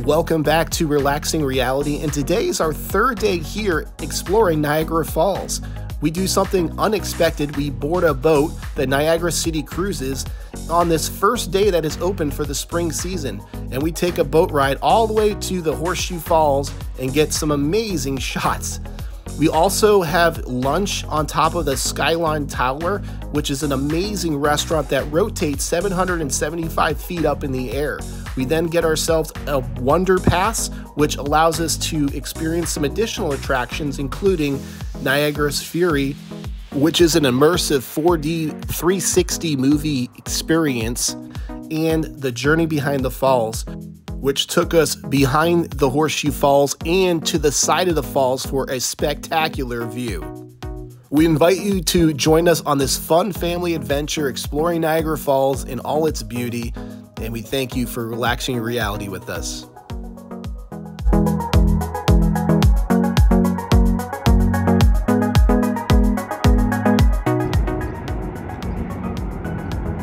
Welcome back to Relaxing Reality, and today is our third day here exploring Niagara Falls. We do something unexpected. We board a boat, the Niagara Citycruises, on this first day that is open for the spring season. And we take a boat ride all the way to the Horseshoe Falls and get some amazing shots. We also have lunch on top of the Skylon Tower, which is an amazing restaurant that rotates 775 feet up in the air. We then get ourselves a Wonder Pass, which allows us to experience some additional attractions, including Niagara's Fury, which is an immersive 4D 360 movie experience, and the Journey Behind the Falls, which took us behind the Horseshoe Falls and to the side of the falls for a spectacular view. We invite you to join us on this fun family adventure exploring Niagara Falls in all its beauty, and we thank you for relaxing reality with us.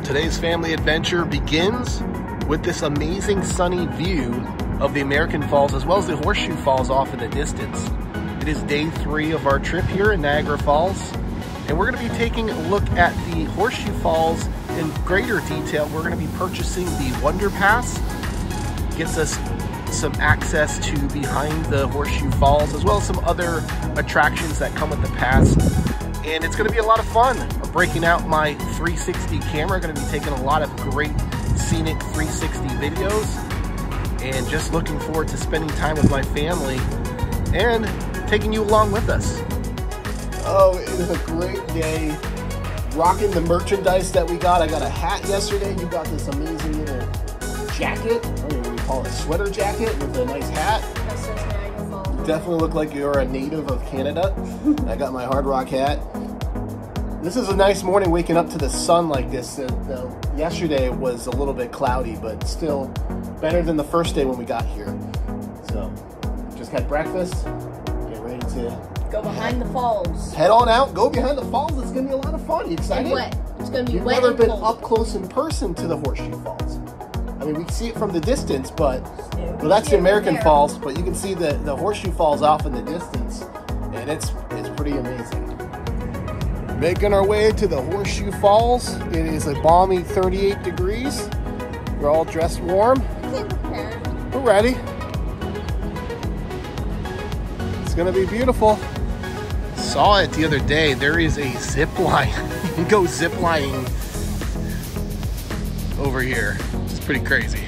Today's family adventure begins with this amazing sunny view of the American Falls as well as the Horseshoe Falls off in the distance. It is day 3 of our trip here in Niagara Falls, and we're going to be taking a look at the Horseshoe Falls in greater detail. We're going to be purchasing the Wonder Pass. Gets us some access to behind the Horseshoe Falls as well as some other attractions that come with the pass. And it's going to be a lot of fun. I'm breaking out my 360 camera. Going to be taking a lot of great scenic 360 videos, and just looking forward to spending time with my family and taking you along with us. Oh, it is a great day. Rocking the merchandise that we got. I got a hat yesterday. You got this amazing little jacket. I don't know what you call it, a sweater jacket with a nice hat. That says Niagara Falls. You definitely look like you're a native of Canada. I got my Hard Rock hat. This is a nice morning waking up to the sun like this. Yesterday it was a little bit cloudy, but still better than the first day when we got here. So, just had breakfast, get ready to go behind the falls. Head on out, go behind the falls. It's gonna be a lot of fun. You excited? And wet. It's gonna be You've wet never and been cold. up close in person to the Horseshoe Falls. I mean, we can see it from the distance, but well, that's the American Falls. But you can see the Horseshoe Falls off in the distance, and it's pretty amazing. Making our way to the Horseshoe Falls. It is a balmy 38 degrees. We're all dressed warm. We're ready. It's gonna be beautiful. Saw it the other day. There is a zip line. You can go zip lining over here. It's pretty crazy.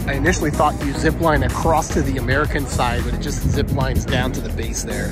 I initially thought you zip line across to the American side, but it just zip lines down to the base there.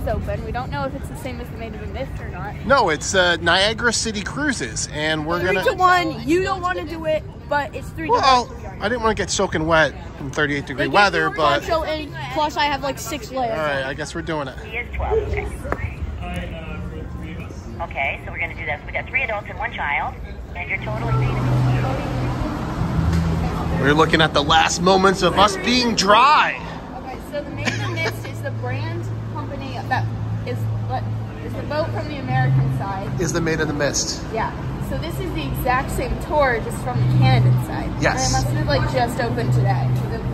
Open. We don't know if it's the same as the Made of a Mist or not. No, it's Niagara Citycruises, and we're 3 to 1. You don't want to do it, but it's 3 to 1. Well, I didn't want to get soaking wet in 38 degree weather, but and plus I have like 6 layers. All right, I guess we're doing it. He is 12. Okay, so we're going to do this. We got 3 adults and 1 child, and your total is 8. We're looking at the last moments of us being dry. Okay, so the Made of a Mist is the brand company that is the boat from the American side. Is the Made of the Mist. Yeah. So this is the exact same tour, just from the Canada side. Yes. And it must have like just opened today.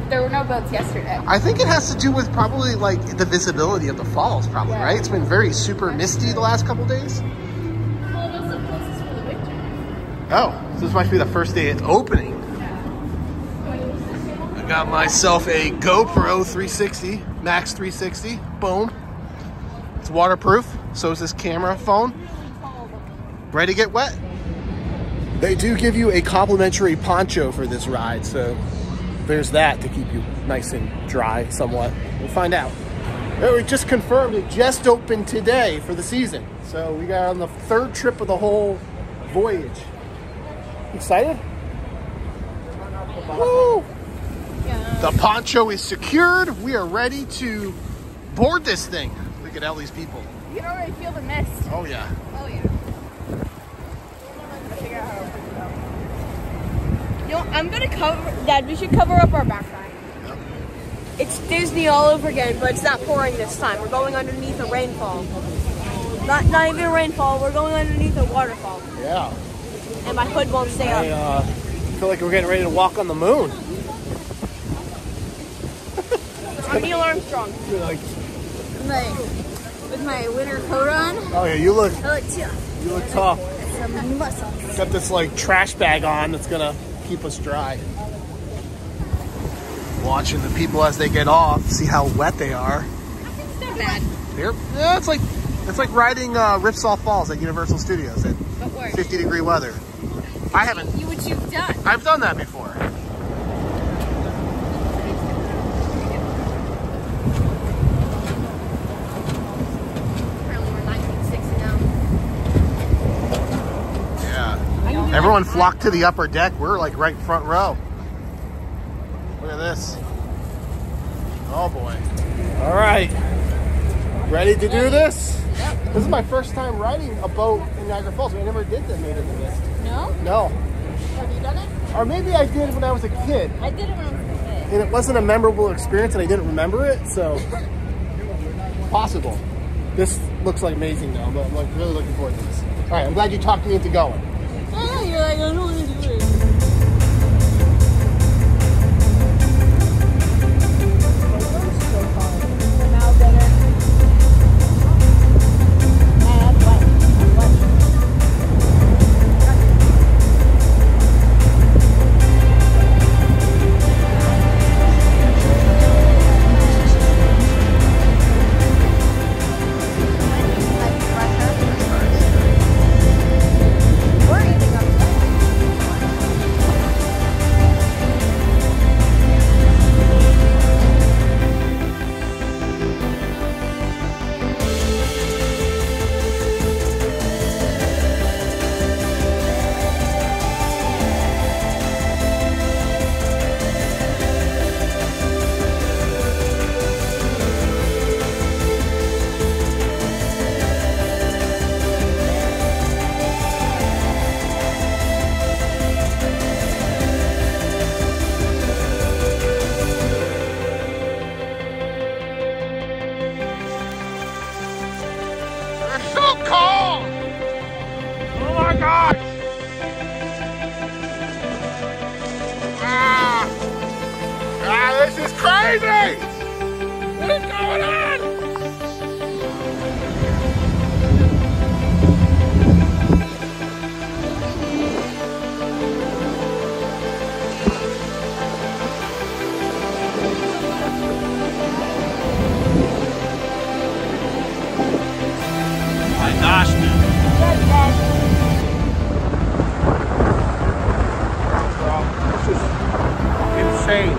There were no boats yesterday. I think it has to do with probably like the visibility of the falls, probably, Yeah. right? It's been very super misty the last couple days. Well, it was the closest for the winter. Oh, so this must be the first day it's opening. I got myself a GoPro 360, Max 360, boom. It's waterproof, so is this camera phone. Ready to get wet? They do give you a complimentary poncho for this ride, so there's that to keep you nice and dry somewhat. We'll find out. We just confirmed it just opened today for the season. So we got on the 3rd trip of the whole voyage. Excited? Woo! Yeah. The poncho is secured. We are ready to board this thing. Look at all these people. You can already feel the mist. Oh yeah. Oh yeah. I'm gonna cover, Dad, we should cover up our backside. Yep. It's Disney all over again, but it's not pouring this time. We're going underneath a rainfall. Not even a rainfall, we're going underneath a waterfall. Yeah. And my hood won't stay up. I feel like we're getting ready to walk on the moon. I'm Neil Armstrong. You're like, With my winter coat on. oh yeah, you look I look tough. you look tough. Some muscles. Got this like trash bag on that's gonna keep us dry. Watching the people as they get off, see how wet they are. It's not bad. Yeah, it's like riding Ripsaw Falls at Universal Studios in But worse. 50-degree weather. I haven't. What you've done. I've done that before. Apparently we're 1960 now. Yeah. Everyone flocked to the upper deck. We're like right front row. Look at this. Oh boy. All right. Ready to do this? Yep. This is my first time riding a boat in Niagara Falls. I never did that made in the mist. No? No. Have you done it? Or maybe I did when I was a kid. I did it when I was a kid. And it wasn't a memorable experience and I didn't remember it, so possible. This looks like amazing though, but I'm like really looking forward to this. All right, I'm glad you talked me into going. Oh, you're like, I don't want to do it. Now better. That's wet. This is crazy! What is going on? My gosh, dude. This is insane.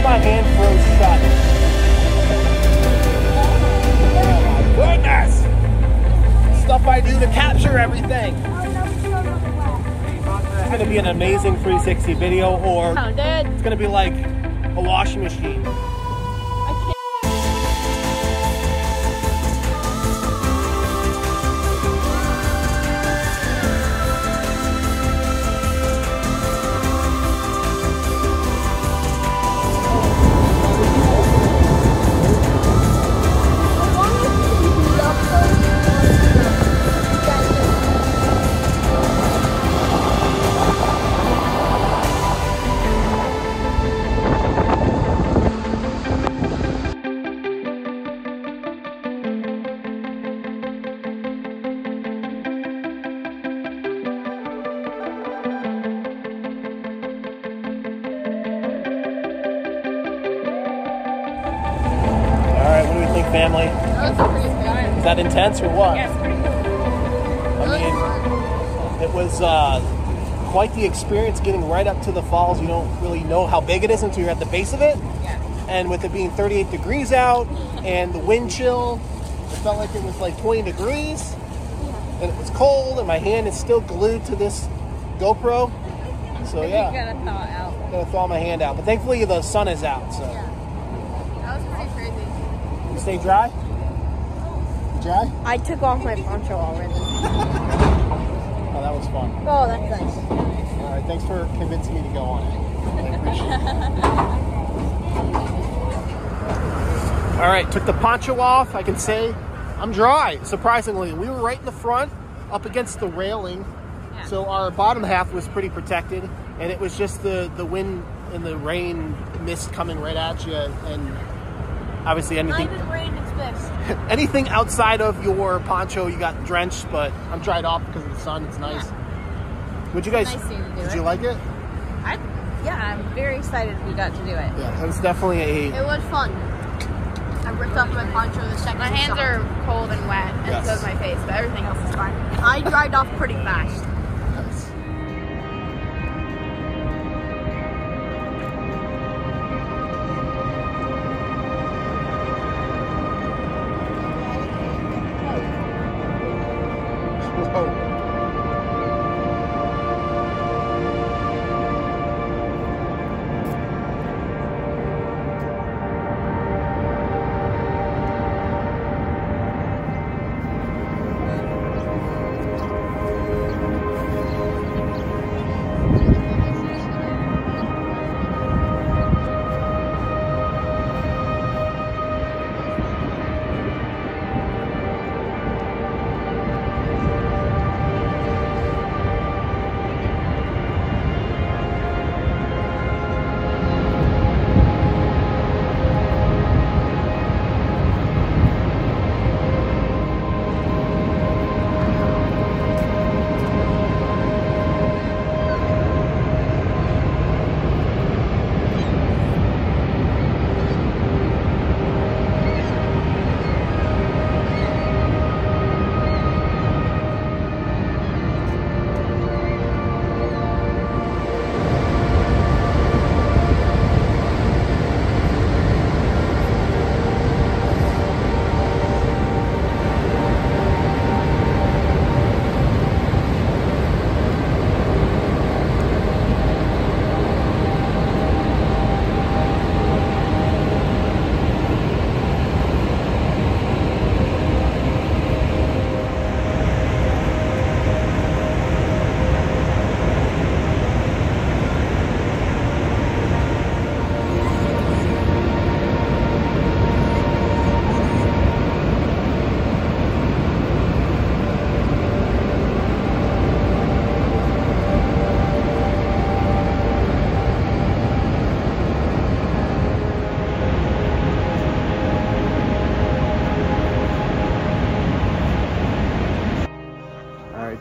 My hand froze shut. Oh my goodness! Stuff I do to capture everything. It's going to be an amazing 360 video, or it's going to be like a washing machine. morning, family. That was pretty fun. Is that intense or what? Yeah, it's pretty cool. I mean, it was quite the experience getting right up to the falls. You don't really know how big it is until you're at the base of it. Yeah. And with it being 38 degrees out and the wind chill, it felt like it was like 20 degrees. And it was cold, and my hand is still glued to this GoPro. So yeah. You gotta thaw it out. Gonna thaw my hand out, but thankfully the sun is out. So Yeah. That was pretty crazy. you stay dry. Dry? I took off my poncho already. Oh, that was fun. Oh, that's nice. All right, thanks for convincing me to go on it. I appreciate it. All right, took the poncho off. I can say I'm dry. Surprisingly, we were right in the front, up against the railing, so our bottom half was pretty protected, and it was just the wind and the rain mist coming right at you, and obviously anything. Rain is mist. Anything outside of your poncho, you got drenched, but I'm dried off because of the sun. It's nice. Would you guys? Nice to do did it. you like it? Yeah, I'm very excited we got to do it. Yeah, it was definitely It was fun. I ripped off my poncho the second. My hands are cold and wet, and Yes. so is my face, but everything else is fine. I dried off pretty fast. Nice. Whoa.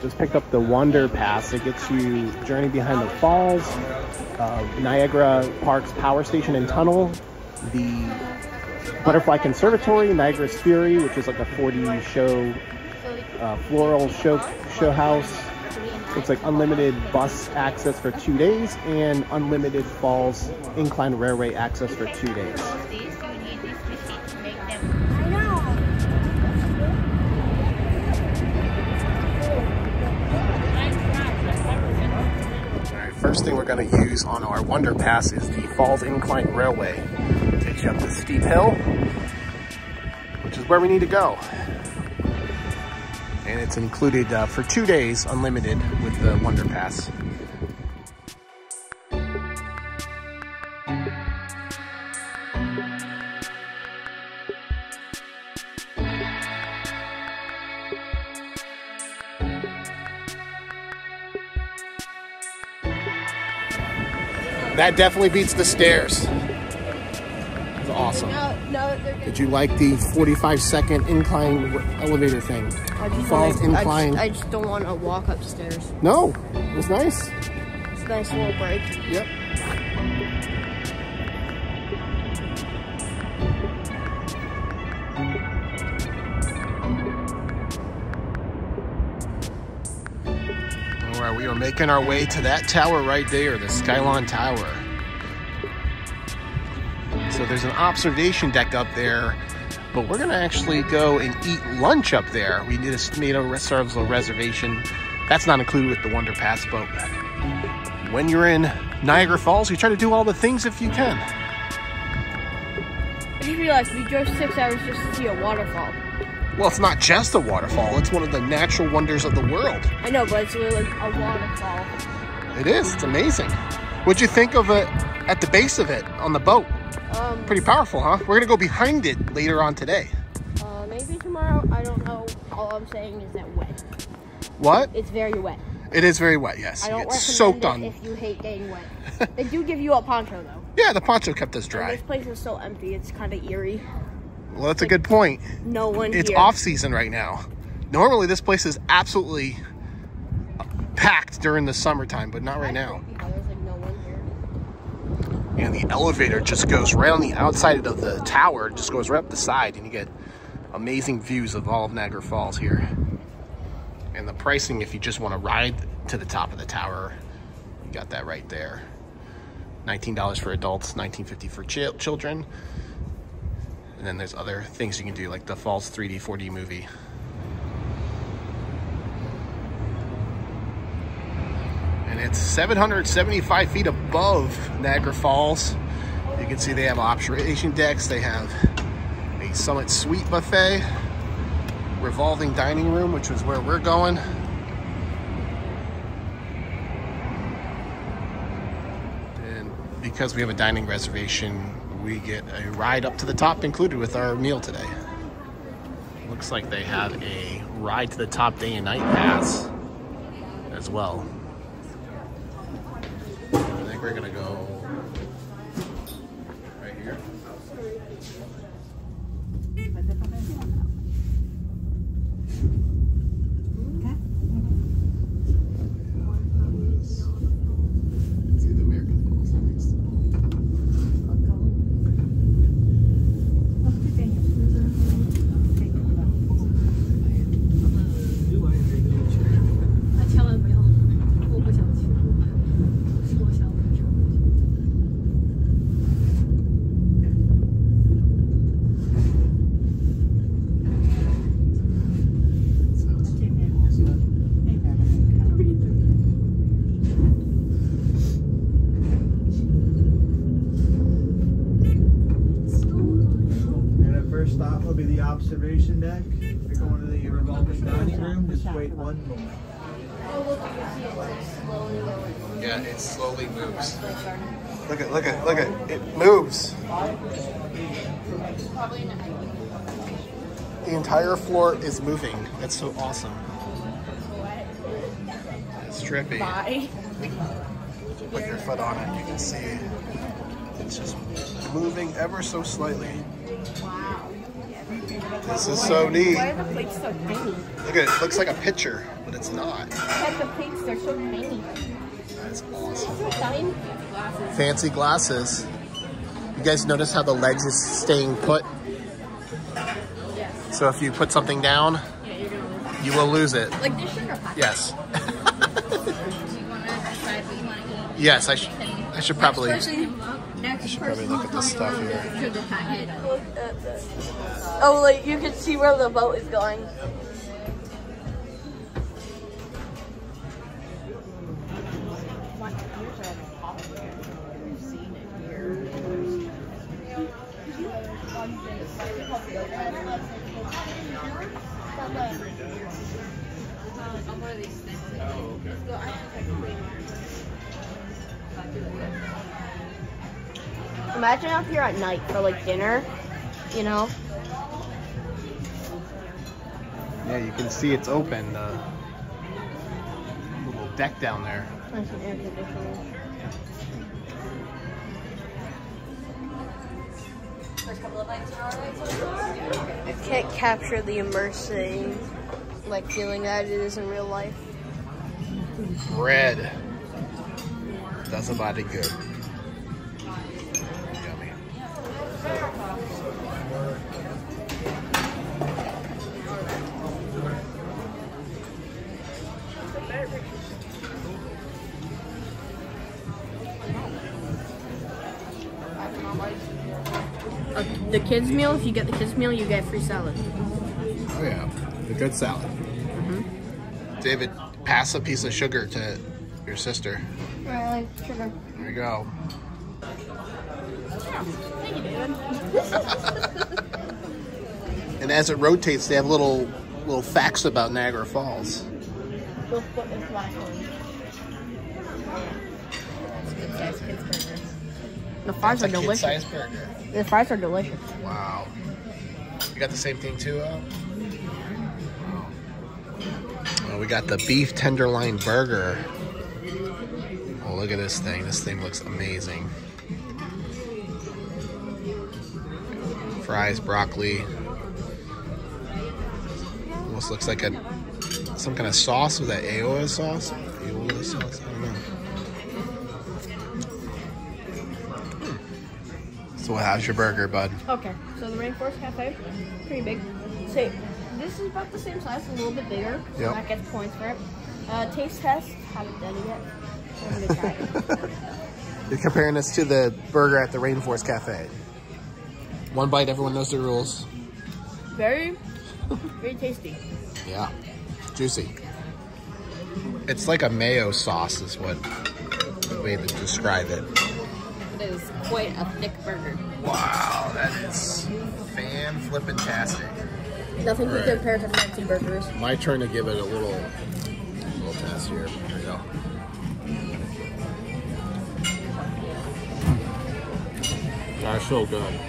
Just picked up the Wonder Pass. It gets you journey behind the falls, Niagara Parks Power Station and Tunnel, the Butterfly Conservatory, Niagara's Fury, which is like a 4D show, floral show house. Looks like unlimited bus access for 2 days and unlimited Falls Incline Railway access for 2 days. First thing we're going to use on our Wonder Pass is the Falls Incline Railway. Takes you up this steep hill, which is where we need to go. And it's included for 2 days, unlimited, with the Wonder Pass. That definitely beats the stairs. It's awesome. Did you like the 45-second incline elevator thing? Falls incline. I just don't want to walk upstairs. No, it was nice. It's a nice little break. Yep. making our way to that tower right there, the Skylon Tower. So there's an observation deck up there, but we're gonna actually go and eat lunch up there. We just made ourselves a reservation. That's not included with the Wonder Pass, but when you're in Niagara Falls, you try to do all the things if you can. I just realized we drove 6 hours just to see a waterfall. Well, it's not just a waterfall. It's one of the natural wonders of the world. I know, but it's really a waterfall. It is. It's amazing. What'd you think of it at the base of it on the boat? Pretty powerful, huh? We're gonna go behind it later on today. Maybe tomorrow. I don't know. All I'm saying is that wet. What? It's very wet. It is very wet, yes. I don't It's recommend soaked it on. if you hate getting wet. They do give you a poncho though. Yeah, the poncho kept us And dry. this place is so empty. It's kind of eerie. Well, that's a good point. No one It's here. off season right now. Normally, this place is absolutely packed during the summertime, but not right now. There's like no one here. And the elevator just goes right on the outside of the tower, just goes right up the side, and you get amazing views of all of Niagara Falls here. And the pricing, if you just want to ride to the top of the tower, you got that right there. $19 for adults, $19.50 for children. And then there's other things you can do, like the Falls 3D, 4D movie. And it's 775 feet above Niagara Falls. You can see they have observation decks. They have a Summit Suite buffet, revolving dining room, which was where we're going. And because we have a dining reservation, we get a ride up to the top included with our meal today. Looks like they have a ride to the top day and night pass as well. I think we're gonna go right here. See the American Falls next. Stop will be the observation deck. We're going to the revolving dining room. Just wait 1 moment. Yeah, it slowly moves. Look at, it moves. The entire floor is moving. That's so awesome. It's trippy. You put your foot on it, you can see it's just moving ever so slightly. Wow. This is so neat. Why are the plates so tiny? Look at it, it looks like a picture, but it's not. Like the plates, they're so tiny. That's awesome. So tiny. Fancy glasses. You guys notice how the ledge is staying put? Yes. So if you put something down, Yeah, you're gonna lose it. you will lose it. Like this sugar packet. Yes. Do you want to decide what you want to eat? Yes, I should probably. Next probably look at this stuff here. Sugar packet. Look at this. Oh, like you can see where the boat is going. Imagine out here at night for like dinner, you know? Yeah, you can see it's open. Little deck down there. Nice and air conditioning. It can't capture the immersing like feeling that it is in real life. Bread. That's about it good. Yummy. the kids meal. If you get the kids meal, you get free salad. Oh yeah, the good salad. David, pass a piece of sugar to your sister. I like sugar. There you go. Thank you, David. And as it rotates, they have little facts about Niagara Falls. We'll split this last one. It's good size kids burger. The fries are delicious. Kid-sized burger. The fries are delicious. Wow. You got the same thing too, Oh, we got the beef tenderloin burger. Oh, look at this thing. This thing looks amazing. Fries, broccoli. Almost looks like some kind of sauce. Was that Aola sauce? Aola sauce? I don't know. So how's your burger, bud? Okay, so the Rainforest Cafe, pretty big. So this is about the same size, a little bit bigger. So Yep. that gets points for it. Taste test, haven't done it yet. I'm gonna try it. You're comparing this to the burger at the Rainforest Cafe. One bite, everyone knows the rules. Very, very tasty. Yeah, juicy. It's like a mayo sauce is what the way to describe it. It is quite a thick burger. Wow, that is fan-flippin-tastic. Nothing can compare to fancy burgers. My turn to give it a little test here. Here we go. That's so good.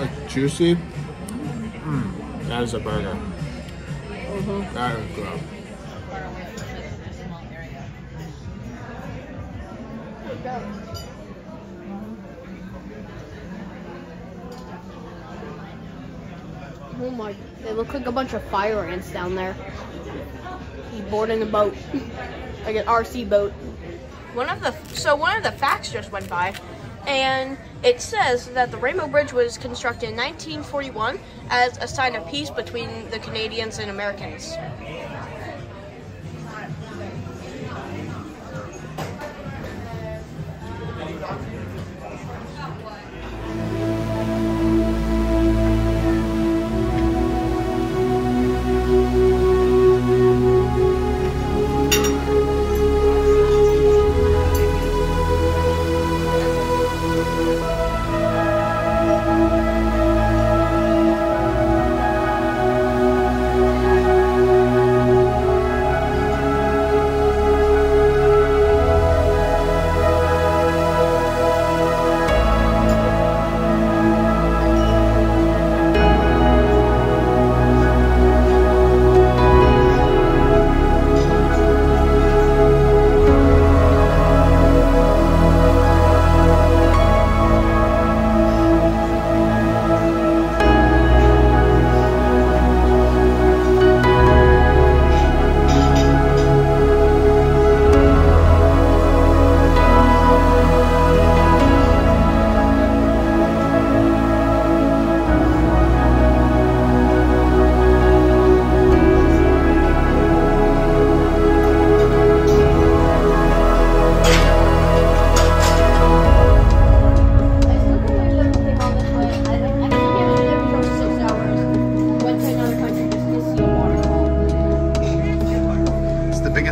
It's juicy. That is a burger. That is good. Oh my, they look like a bunch of fire ants down there. He's boarding a boat, like an RC boat. One of the facts just went by, and it says that the Rainbow Bridge was constructed in 1941 as a sign of peace between the Canadians and Americans.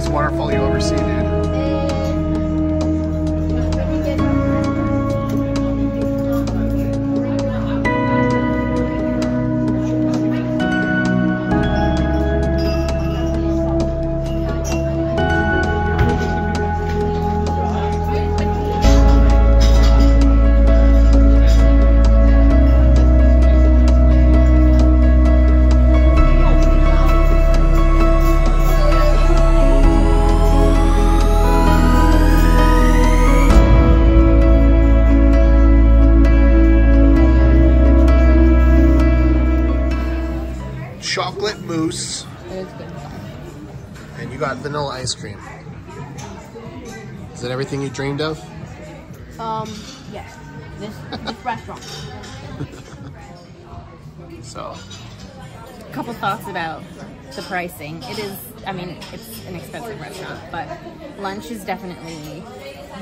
Waterfall you ever see, dude. Chocolate mousse. It is good. And you got vanilla ice cream. Is that everything you dreamed of? Yes. This restaurant. So, A couple thoughts about the pricing. It is, I mean, it's an expensive restaurant, but lunch is definitely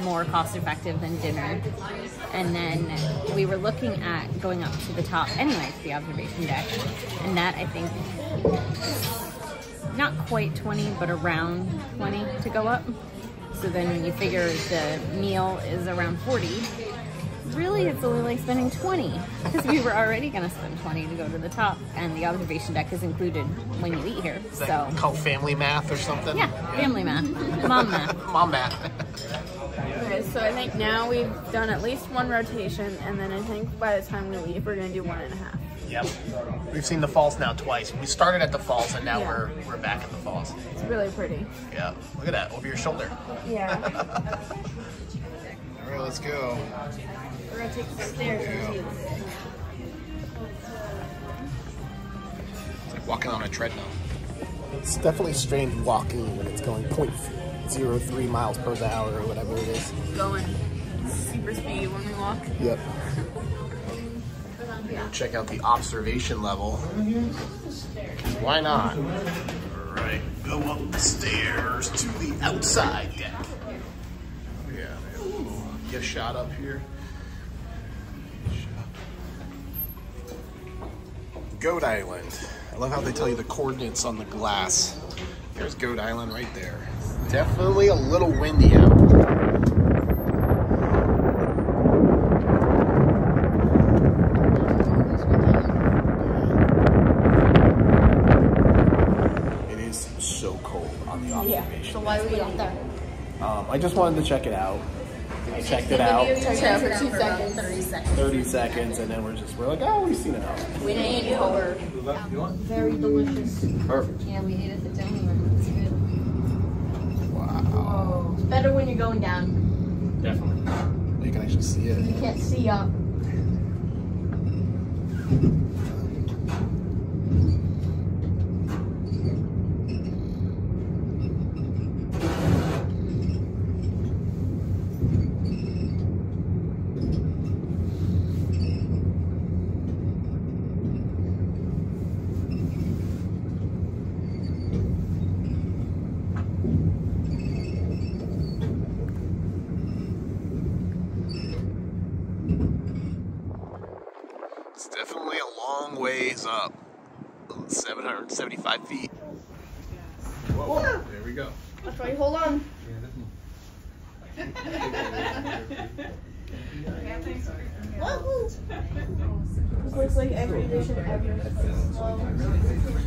more cost effective than dinner. And then we were looking at going up to the top anyway, to the observation deck. And that, I think, not quite 20, but around 20 to go up. So then when you figure the meal is around 40, really it's only like spending 20, because we were already gonna spend 20 to go to the top, and the observation deck is included when you eat here. Is that called family math or something? Yeah, family math. Mom math. Mom math. Okay, so I think now we've done at least one rotation, and then I think by the time we leave, we're gonna do 1.5. Yep. We've seen the falls now twice. We started at the falls, and now we're back at the falls. It's really pretty. Yeah. Look at that, over your shoulder. Yeah. All right, let's go. We're gonna take the stairs. It's like walking on a treadmill. It's definitely strange walking when it's going 0.03 miles per hour or whatever it is. Going super speed when we walk. Yep. Check out the observation level. Why not? All right, go up the stairs to the outside deck. Yeah, get a shot up here. Goat Island. I love how they tell you the coordinates on the glass. There's Goat Island right there. Definitely a little windy out. It is so cold on the observation. So why are we out there? I just wanted to check it out. I checked it out. Check it out for 2 seconds. 30 seconds. 30 seconds, and then we're like, oh, we've seen it all. We ate color. Very delicious. Perfect. Yeah, we ate at the dining room. It's good. Wow. It's better when you're going down. Definitely. You can actually see it. You can't see up. It's definitely a long ways up. 775 feet. Whoa, there we go. That's why you hold on. This looks like every edition ever.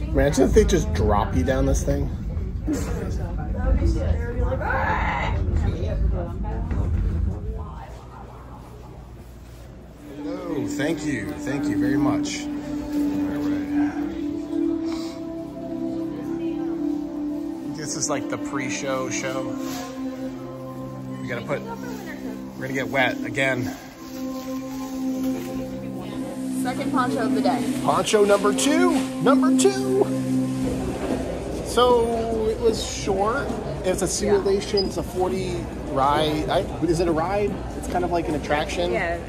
Imagine if they just drop you down this thing. That would be scary. Like, ah! Hello, thank you very much. All right. This is like the pre-show show. We're gonna get wet again. Second poncho of the day. Poncho number two. So it was short. It's a simulation. It's a 40 ride. Is it a ride? It's kind of like an attraction. Yeah,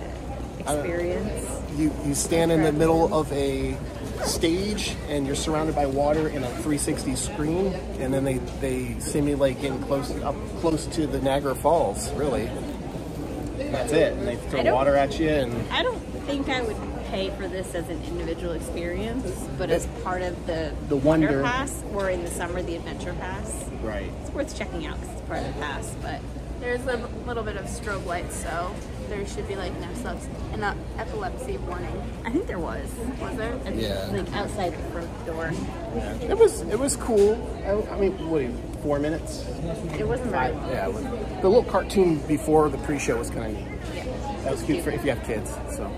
experience. You stand in the middle of a stage and you're surrounded by water in a 360 screen, and then they simulate getting up close to the Niagara Falls. Really, that's it. And they throw water at you. And I don't think I would pay for this as an individual experience, but as part of the Wonder Pass, or in the summer the Adventure Pass. Right. It's worth checking out because it's part of the pass. But There's a little bit of strobe lights, so there should be like an epilepsy warning. I think there was. Was there? Yeah. Like outside the front door. It was cool. I mean, what? 4 minutes? It wasn't very long. Yeah. The little cartoon before the pre-show was kind of that was cute for if you have kids. So.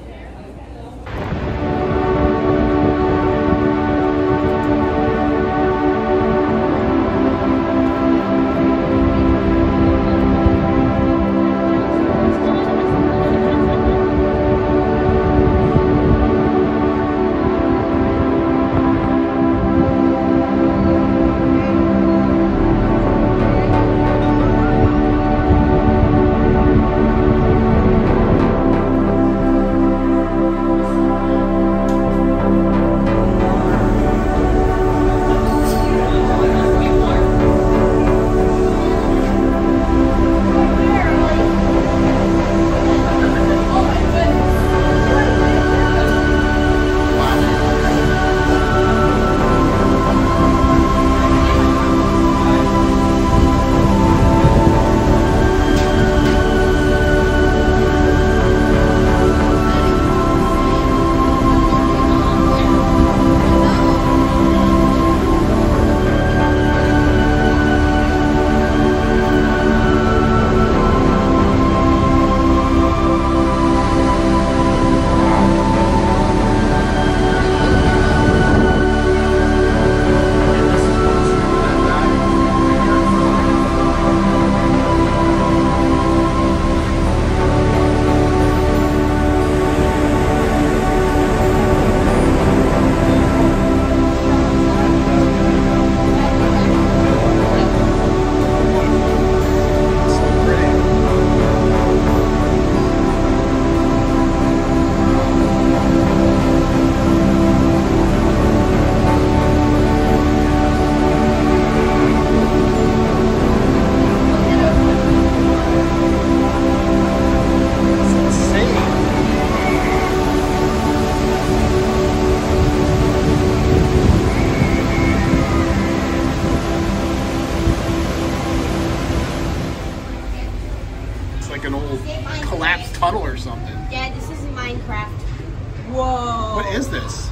Whoa. What is this?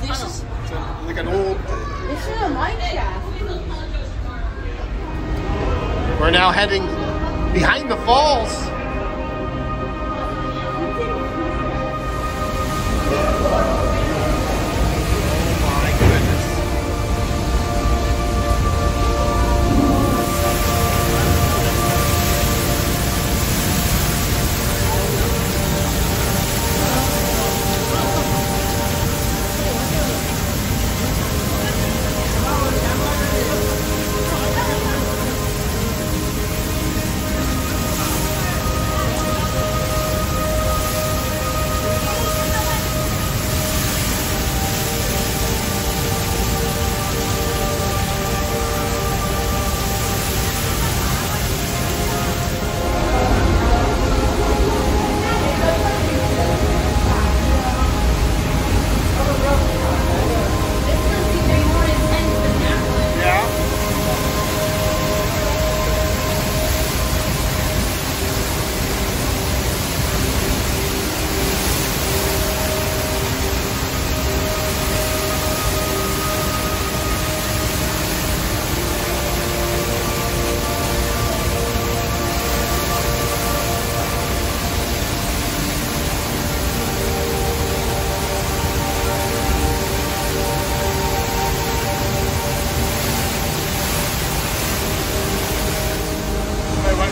This is Like an old... this is a mine shaft. We're now heading behind the falls.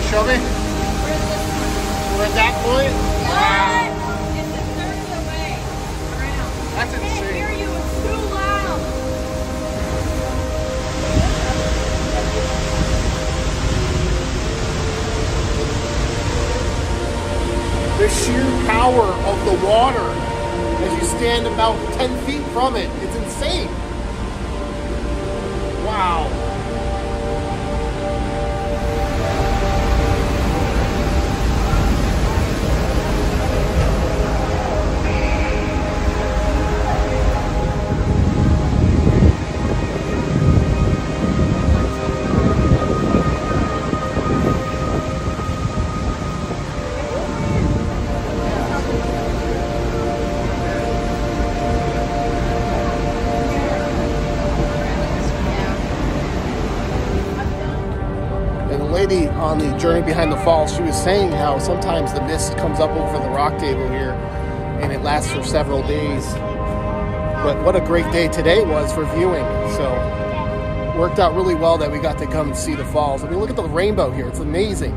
Show me. We're at that point. Wow. It's a third of the way around. That's I can't insane. hear you. It's too loud. The sheer power of the water as you stand about 10 feet from it. It's insane. Wow. Lady on the journey behind the falls, she was saying how sometimes the mist comes up over the rock table here and it lasts for several days. But what a great day today was for viewing. So worked out really well that we got to come and see the falls. I mean, look at the rainbow here. It's amazing.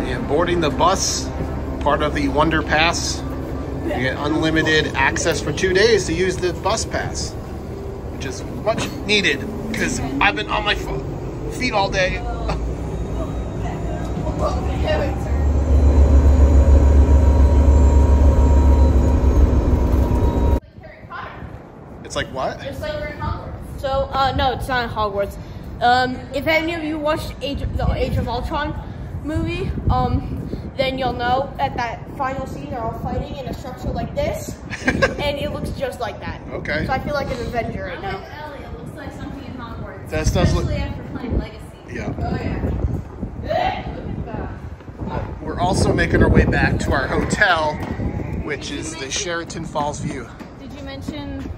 And boarding the bus, part of the Wonder Pass, you get unlimited access for 2 days to use the bus pass, which is much needed because I've been on my feet all day. It's like what? It's like we're in Hogwarts. So, no, it's not in Hogwarts. If any of you watched the Age of Ultron movie, then you'll know at that final scene they're all fighting in a structure like this, and it looks just like that. Okay. So I feel like an Avenger right now. Ellie, it looks like something in Hogwarts. That does look. Especially after playing Legacy. Yeah. Oh yeah. Look at that. We're also making our way back to our hotel, which is the Sheraton Fallsview. Did you mention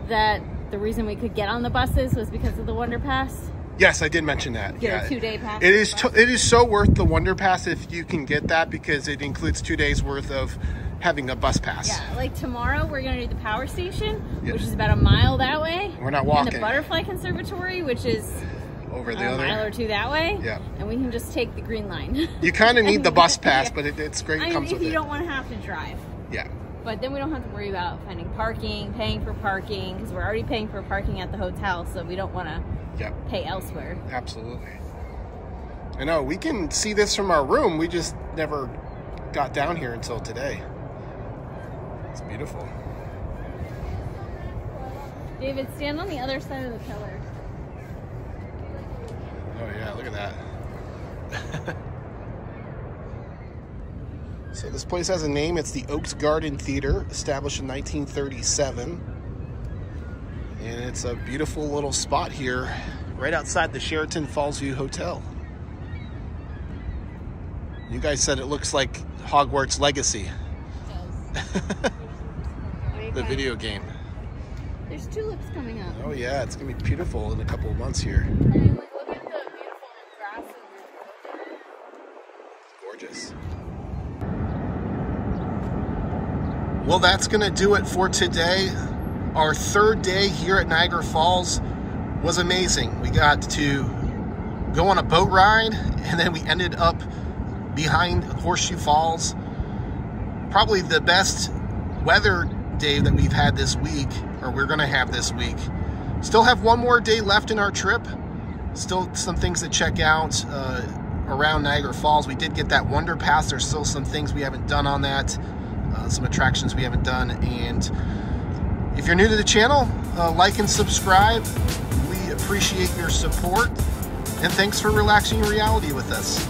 that the reason we could get on the buses was because of the Wonder Pass? Yes, I did mention that. Get a 2-day pass. It is so worth the Wonder Pass if you can get that because it includes 2 days worth of having a bus pass. Yeah, like tomorrow we're going to do the power station, Yep. which is about a mile that way. We're not walking. And the Butterfly Conservatory, which is over the a other mile or two that way. Yeah. And we can just take the green line. You kind of need the bus pass, Yeah. but it's great. It I mean, comes if with you it. don't want to have to drive. Yeah. But then we don't have to worry about finding parking, paying for parking, because we're already paying for parking at the hotel, so we don't want to Yep. pay elsewhere. Absolutely. I know, we can see this from our room. We just never got down here until today. It's beautiful. David, stand on the other side of the pillar. Oh yeah, look at that. So this place has a name. It's the Oaks Garden Theater, established in 1937. And it's a beautiful little spot here, right outside the Sheraton Fallsview Hotel. You guys said it looks like Hogwarts Legacy. The video game. There's tulips coming up. Oh yeah, it's gonna be beautiful in a couple of months here. And look at the beautiful grass. Gorgeous. Well, that's gonna do it for today. Our third day here at Niagara Falls was amazing. We got to go on a boat ride, and then we ended up behind Horseshoe Falls. Probably the best weather day that we've had this week, or we're gonna have this week. Still have one more day left in our trip. Still some things to check out around Niagara Falls. We did get that Wonder Pass. There's still some things we haven't done on that, some attractions we haven't done. And if you're new to the channel, like and subscribe. We appreciate your support, and thanks for relaxing your reality with us.